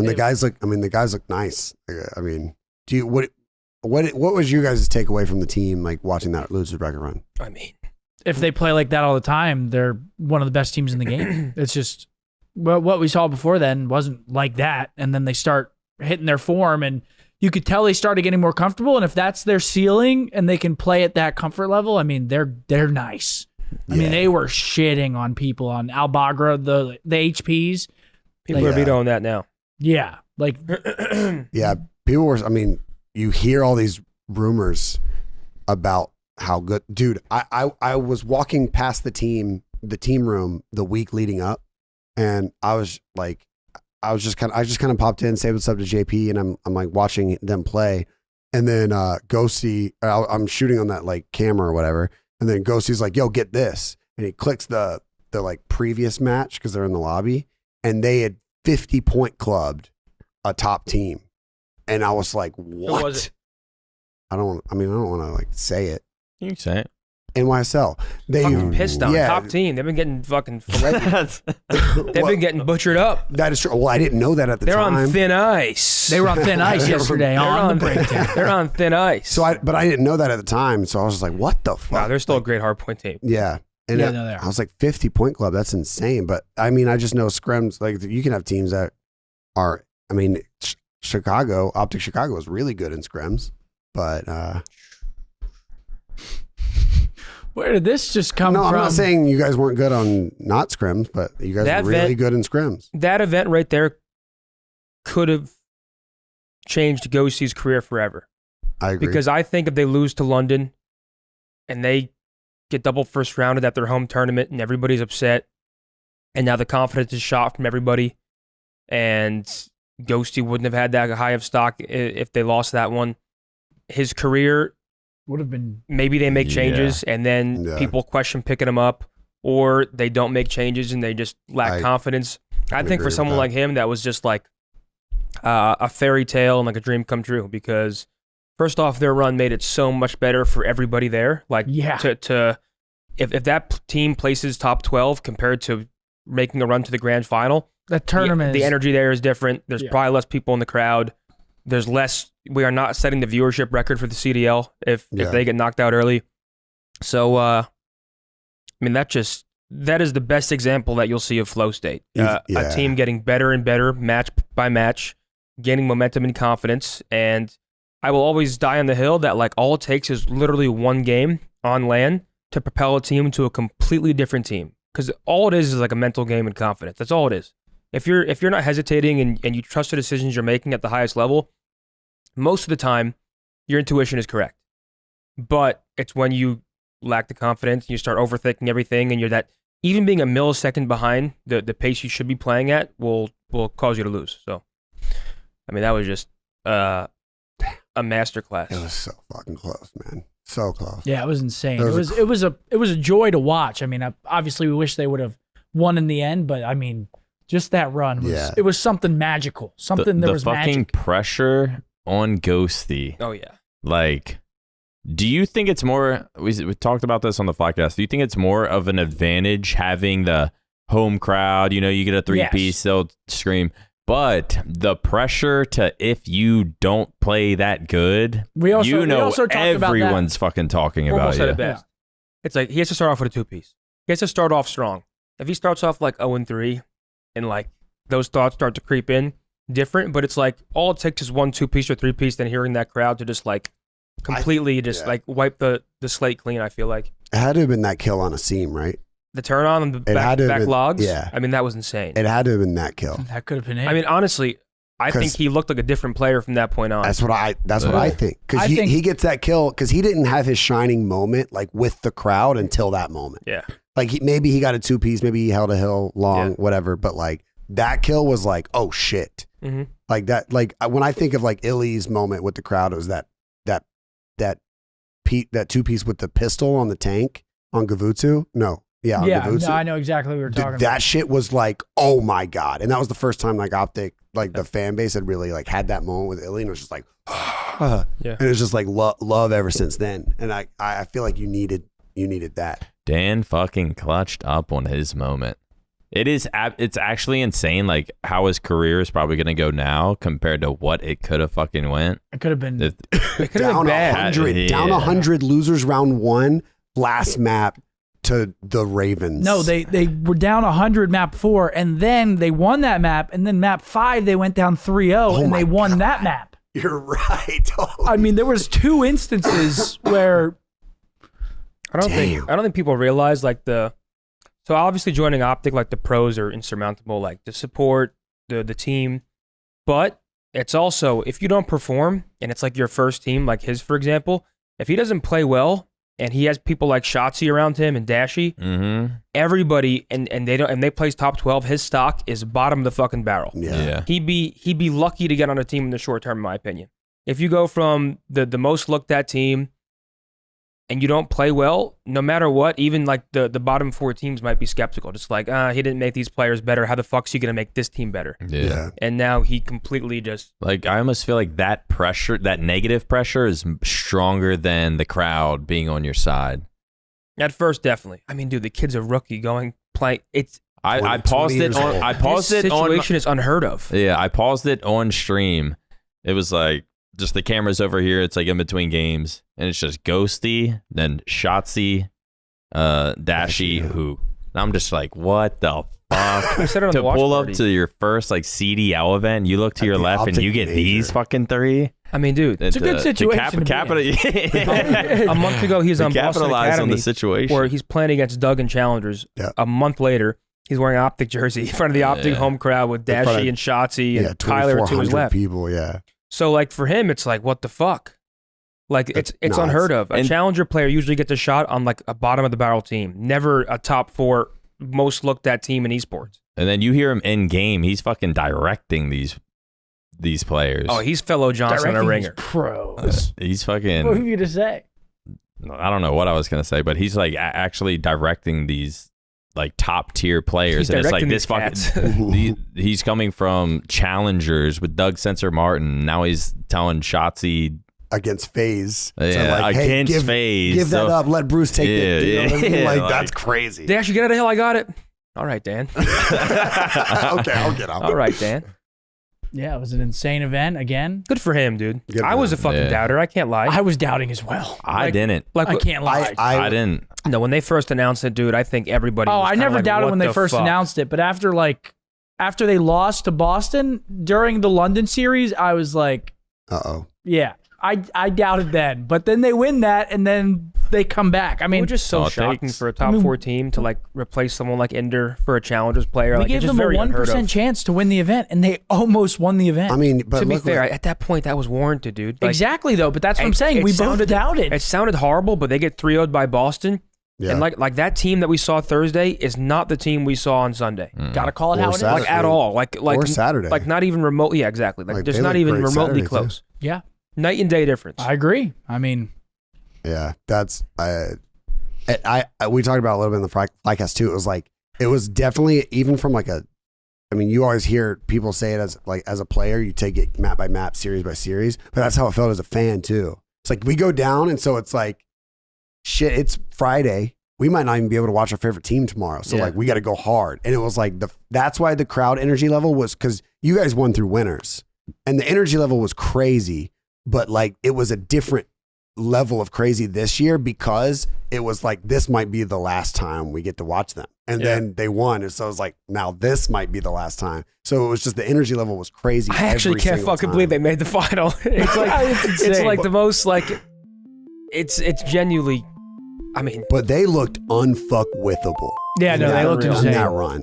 And the guys look nice. I mean, what was you guys' takeaway from the team, like watching that losers bracket run? I mean, if they play like that all the time, they're one of the best teams in the game. It's just what we saw before then wasn't like that. And then they start hitting their form, and you could tell they started getting more comfortable. And if that's their ceiling and they can play at that comfort level, I mean, they're nice. I mean, they were shitting on people on Albagra, the HPs. People are vetoing that now. Yeah. Like, yeah, people were, I mean, you hear all these rumors about how good, dude, I was walking past the team room the week leading up, and I just kind of popped in, say what's up to JP, and I'm like watching them play. And then Ghosty, I'm shooting on that like camera or whatever. And then Ghosty's like, yo, get this. And he clicks the like previous match because they're in the lobby, and they had 50-point clubbed a top team. And I was like, what? Who was it? I don't want to like say it. You can say it. NYSL. They fucking pissed on top team. They've been getting fucking they've been getting butchered up. That is true. Well, I didn't know that at the time. They're on thin ice. they were on thin ice yesterday on the breakdown. They're on thin ice. But I didn't know that at the time. So I was just like, what the fuck? Wow, they're still a great hardpoint team. Yeah. And Yeah, no, they are. I was like, 50-point club. That's insane. But I mean, I just know scrims, like you can have teams that are, I mean, Chicago, OpTic Chicago is really good in scrims. But where did this just come no, from? I'm not saying you guys weren't good on not scrims, but you guys were really good in scrims. That event right there could have changed Ghosty's career forever. I agree. Because I think if they lose to London and they get double first rounded at their home tournament and everybody's upset, and now the confidence is shot from everybody, and Ghosty wouldn't have had that high of stock if they lost that one. His career would have been, maybe they make changes and then people question picking him up, or they don't make changes and they just lack confidence. I think for someone like him, that was just like a fairy tale and like a dream come true, because first off, their run made it so much better for everybody there. Like, if that team places top 12 compared to making a run to the grand final, the tournament, the energy there is different. There's probably less people in the crowd. There's less. We are not setting the viewership record for the CDL if they get knocked out early. So, I mean, that is the best example that you'll see of flow state. A team getting better and better match by match, gaining momentum and confidence. And I will always die on the hill that like all it takes is literally one game on LAN to propel a team to a completely different team. Because all it is like a mental game and confidence. That's all it is. If you're not hesitating and you trust the decisions you're making at the highest level, most of the time, your intuition is correct. But it's when you lack the confidence and you start overthinking everything, and you're that, even being a millisecond behind the pace you should be playing at will cause you to lose. So, I mean, that was just a masterclass. It was so fucking close, man. So close. Yeah, it was insane. It was a joy to watch. I mean, obviously we wish they would have won in the end, but I mean, just that run was it was something magical. Something there was fucking magic. Pressure on Ghosty. Oh yeah. Like, do you think it's more? We talked about this on the podcast. Do you think it's more of an advantage having the home crowd? You know, you get a three-piece, they'll scream. But the pressure to, if you don't play that good, we also everyone's fucking talking about said you. It best. It's like he has to start off with a two-piece. He has to start off strong. If he starts off like 0-3 and like those thoughts start to creep in, different. But it's like all it takes is 1 2-piece or 3-piece, then hearing that crowd to just like completely like wipe the slate clean. I feel like it had to have been that kill on a seam, right? The turn on the back logs. Yeah. I mean, that was insane. It had to have been that kill. That could have been it. I mean, honestly, I think he looked like a different player from that point on. That's what I think. Because he gets that kill because he didn't have his shining moment like with the crowd until that moment. Yeah. Like maybe he got a 2-piece, maybe he held a hill long, whatever. But like that kill was like, oh shit. Mm-hmm. Like that. Like when I think of like Illy's moment with the crowd, it was that 2-piece with the pistol on the tank on Gavutsu. No. Yeah, no, I know exactly what we were talking about. That shit was like, oh my God. And that was the first time like OpTic, like the fan base had really like had that moment with Illy, and it was just like, and it's just like love ever since then. And I feel like you needed that. Dan fucking clutched up on his moment. It's actually insane, like how his career is probably going to go now compared to what it could have fucking went. It could have been. It could have Down been bad. 100, down 100 losers round 1, last map to the Ravens. No, they were down 100 map 4, and then they won that map, and then map 5 they went down 3-0, and they won that map. You're right. I mean, there was 2 instances where I don't think people realize like so obviously joining OpTic, like the pros are insurmountable, like the support, the team, but it's also if you don't perform and it's like your first team, like his for example, if he doesn't play well and he has people like Shotzi around him and Dashy, everybody and they place top 12, his stock is bottom of the fucking barrel. Yeah. He'd be lucky to get on a team in the short term, in my opinion. If you go from the most looked at team and you don't play well, no matter what, even like the bottom 4 teams might be skeptical. Just like, he didn't make these players better. How the fuck's he going to make this team better? Yeah. And now he completely just... Like, I almost feel like that pressure, that negative pressure is stronger than the crowd being on your side. At first, definitely. I mean, dude, the kid's a rookie playing. I paused it on... This situation is unheard of. Yeah, I paused it on stream. It was like... Just the camera's over here. It's like in between games, and it's just Ghosty, then Shotzi, Dashy, who I'm just like, what the fuck? I said it on to the watch pull party. up to your first like CDL event, you look to your left and you get these fucking 3. I mean, dude, it's a good situation. A month ago, he's on Boston Academy on the situation where he's playing against Doug and Challengers. Yeah. A month later, he's wearing an OpTic jersey in front of the OpTic home crowd with Dashy and Shotzi and Tyler to his left. People, yeah. So, like, for him, it's like, what the fuck? Like, it's unheard of. A challenger player usually gets a shot on, like, a bottom-of-the-barrel team. Never a top 4 most looked-at team in esports. And then you hear him in-game. He's fucking directing these players. Oh, he's fellow Johnson and a ringer. Pros. He's fucking... What were you going to say? I don't know what I was going to say, but he's, like, actually directing these... like top tier players, and it's like this fucking. He's coming from challengers with Doug Sensor Martin. Now he's telling Shotzi against FaZe. Yeah, like, against FaZe. Give that up. Let Bruce take it. You know what I mean? Like, like, that's crazy. Dash, you get out of hell. I got it. All right, Dan. Okay, I'll get out. All right, Dan. Yeah, it was an insane event again. Good for him, dude. Good I for was a him. fucking doubter. I can't lie. I was doubting as well. I didn't. Like, I can't lie. I didn't. No, when they first announced it, dude, I think everybody. Oh, was I kinda never like, doubted what when they the first fuck? announced it, but after they lost to Boston during the London series, I was like, yeah, I doubted then. But then they win that, and then they come back. I mean, it was just so all it shocking takes. for a top 4 team to like replace someone like Ender for a Challengers player. we Like, gave it's just them a very unheard 1% of. chance to win the event, and they almost won the event. I mean, but To be look, fair, at that point, that was warranted, dude. Like, exactly, though. But that's what I'm saying. it We both sounded- doubted. It sounded horrible, but they get 3-0'd by Boston. yeah. And like that team that we saw Thursday is not the team we saw on Sunday. Gotta call it how it is. Saturday. Like at all. Like or Saturday. Like not even remote. Yeah, exactly. Like there's they not looked even great remotely Saturday, close. Yeah, Night and day difference. I agree. I mean, Yeah, that's we talked about it a little bit in the Flycast too. It was like it was definitely even from like a. I mean, you always hear people say it as a player, you take it map by map, series by series, but that's how it felt as a fan too. It's like we go down, and so it's like, shit. It's Friday. We might not even be able to watch our favorite team tomorrow. So like we got to go hard, and it was like that's why the crowd energy level was because you guys won through winners, and the energy level was crazy, but like it was a different level of crazy this year because it was like this might be the last time we get to watch them, and then they won, and so it was like now this might be the last time. So it was just the energy level was crazy. I actually can't fucking believe they made the final. It's like it's like the most like it's genuinely. I mean, but they looked unfuckwithable. yeah, no, they looked in insane. that run.